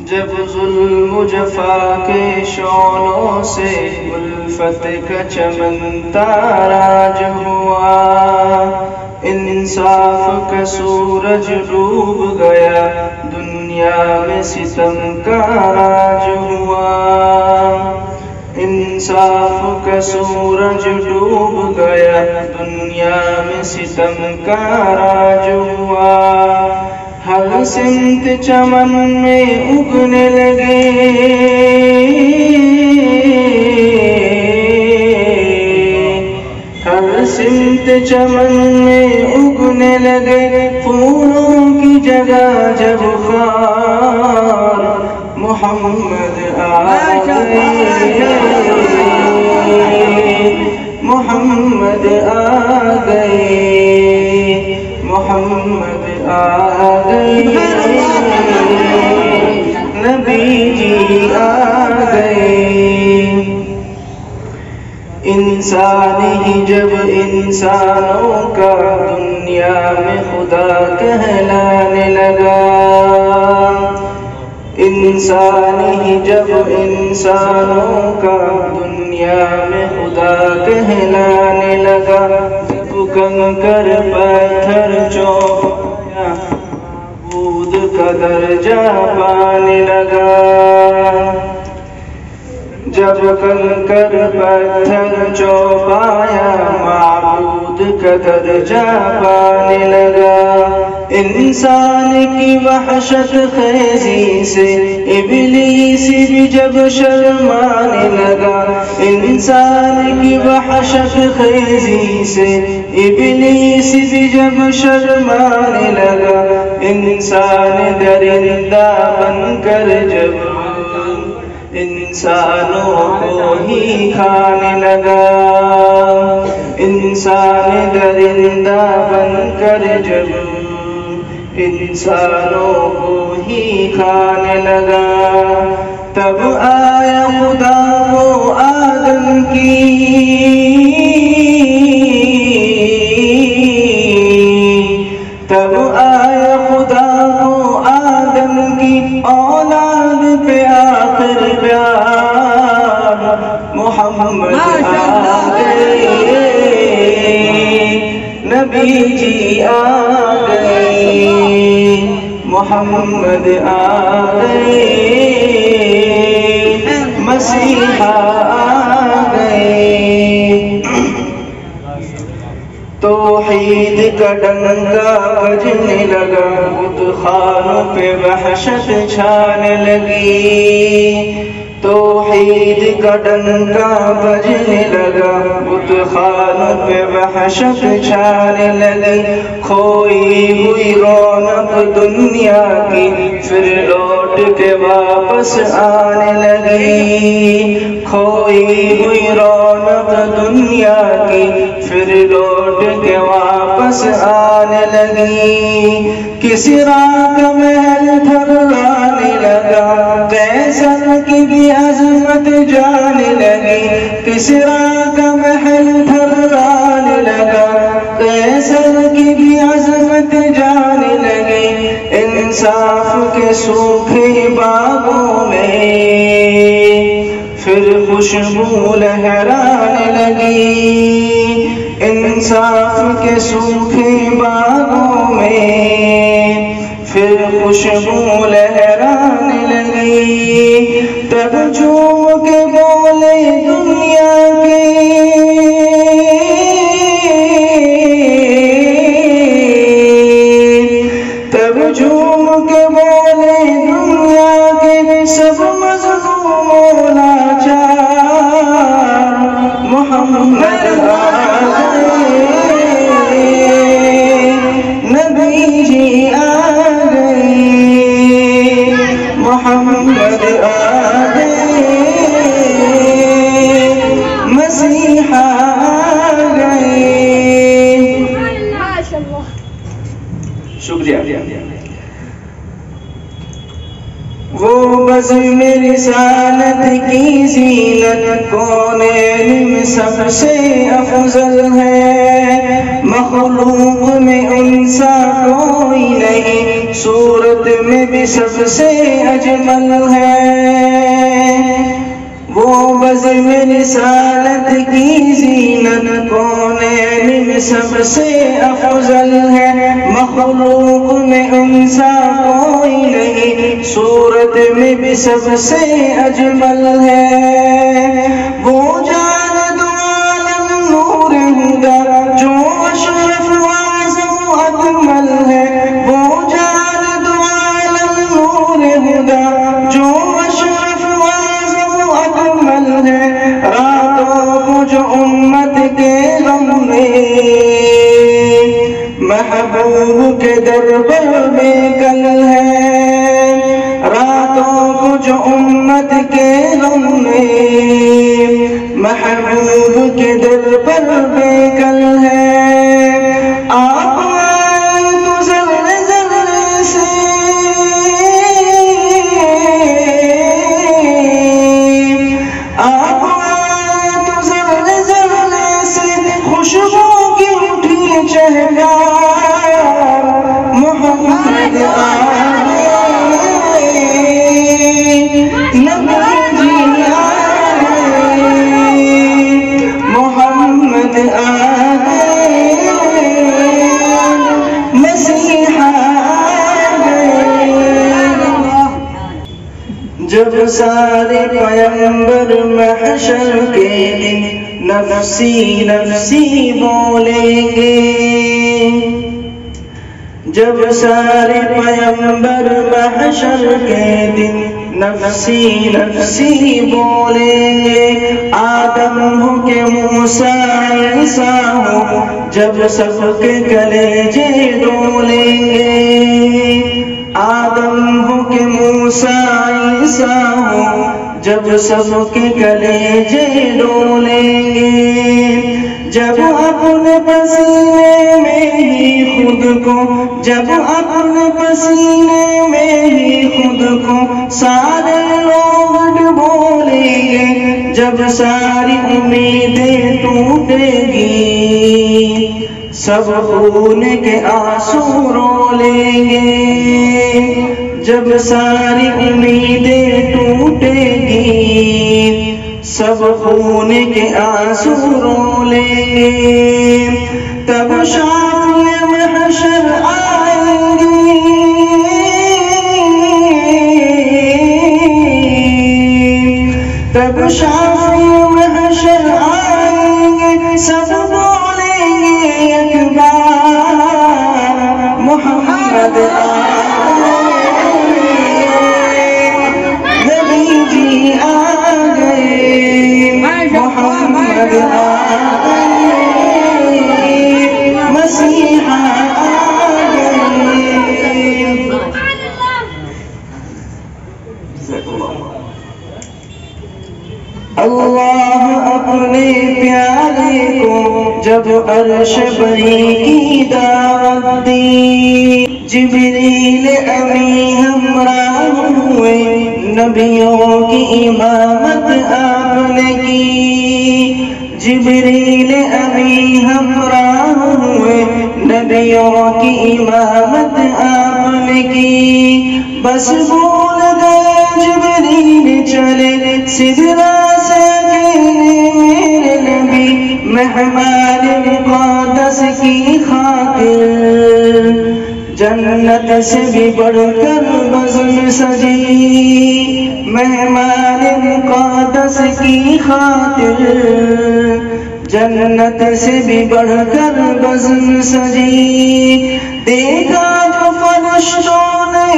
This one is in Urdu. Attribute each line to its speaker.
Speaker 1: جب ظلم و جفا کے شعلوں سے الفت کا چمن تاراج ہوا، انصاف کا سورج ڈوب گیا، دنیا میں ستم کا راج ہوا، انصاف کا سورج ڈوب گیا، دنیا میں ستم کا راج ہوا، ہر سمت چمن میں اگنے لگے، ہر سمت چمن میں اگنے لگے، پھولوں کی جگہ جب خار محمد آ گئے، محمد آ گئے، محمد آ گئے، نبی جی آ گئے۔ انسان ہی جب انسانوں کا دنیا میں خدا کہلانے لگا، انسان ہی جب انسانوں کا دنیا میں خدا کہلانے لگا، جب کنکر پتھر چوپایا معبود کا درجہ پانے لگا، جب کنکر پتھر چوپایا معبود کا درجہ پانے لگا، انسان کی وحشت خیزی سے ابلیس بھی جب شرمانے لگا، انسان کی وحشت خیزی سے ابلیس بھی جب شرمانے لگا، انسان درندہ بن کر جب انسانوں کو ہی کھانے لگا، انسان درندہ بن کر جب انسانوں کو ہی کھانے لگا، تب آیا خدا وہ آدم کی، تب آیا خدا وہ آدم کی اولاد پہ آخر پیار محمد آ گئے، نبی جی آ گئے، محمد آ گئے، مسیحا آ گئے۔ توحید کا ڈنکا بجنے لگا، بت خانوں پہ وحشت چھانے لگی، توحید کا ڈنکا بجنے لگا، بت خانوں پہ وحشت چھانے لگی، کھوئی ہوئی رونق دنیا کی پھر لوٹ کے واپس آنے لگی، کھوئی ہوئی رونق دنیا کی پھر لوٹ کے واپس آنے لگی، کسریٰ کا محل تھرانے لگا، قیصر کی بھی عظمت جانے لگی، کسریٰ کا محل تھرانے لگا، قیصر کی بھی عظمت جانے لگی، انصاف کے سوکھے باغوں میں پھر خوشبو لہرانے لگی، انصاف کے سوکھے باغوں میں پھر خوشبو لہرانے لگی، تب جھوم کے بولے دنیا کے، تب جھوم کے بولے دنیا کے سب مظلوموں لاچار محمد آ گئے، نبی جی آ گئے، وہ بزم رسالت کی زینت کونین میں سب سے افضل ہے، مخلوق میں ان سا کوئی نہیں، صورت میں بھی سب سے اجمل ہے۔ وہ بزم رسالت کی زینت کونین میں سب سے افضل ہے، مخلوق میں ان سا کوئی نہیں، صورت میں بھی سب سے اجمل ہے۔ وہ جان دو عالم نور ہدا جو اشرف اعظم و اکمل ہے، وہ جان دو عالم نور ہدا جو اشرف اعظم و اکمل ہے، راتوں کو جو امت کے غم میں محبوب کے در پر بے کل ہے، راتوں کو جو امت کے غم میں محبوب کے در پر بے کل ہے۔ آپ آئے تو ذرے ذرے سے آپ آئے تو ذرے ذرے سے خوشبو کی اٹھی چہکار، محمد آئے نبی جی آئے، محمد آئے مسیح آئے۔ جب سارے پیغمبر محشر کے دن نفسی نفسی بولیں گے، جب سارے پیغمبر محشر کے دن نفسی نفسی بولیں گے، آدم ہو کہ موسیٰ عیسیٰ ہو جب سب کے کلیجے ڈولیں گے، آدم ہو کہ موسیٰ عیسیٰ ہو جب سب کے کلیجے ڈولیں گے، جب اپنے پسینے میں ہی خود کو، جب اپنے پسینے میں ہی خود کو سارے لوگ ڈبولیں گے، جب ساری امیدیں ٹوٹے گی سب خون کے آنسو رولیں گے، جب ساری امیدیں ٹوٹے گی سب خون کے آنسو رولیں گے، تب شافع محشر آئیں گے، تب شافع محشر آئیں گے، سب بولیں گے ایک بار محمد آئے، نبی جی آ گئے، محمد آئے مسیح آئے۔ اللہ اپنے پیارے کو جب عرش بری کی دعوت دی، جبریل امی ہمراہ ہوئے، نبیوں کی امامت آپ نے کی، جبریل امی ہمراہ ہوئے، نبیوں کی امامت آپ نے کی، بس بول گئے جبریل چلے سدرا سے میرے نبی، مہمان مقدس کی خاطر جنت سے بھی بڑھ کر بزم سجی، مہمان مقدس کی خاطر جنت سے بھی بڑھ کر بزم سجی، دیکھا جو فرشتوں نے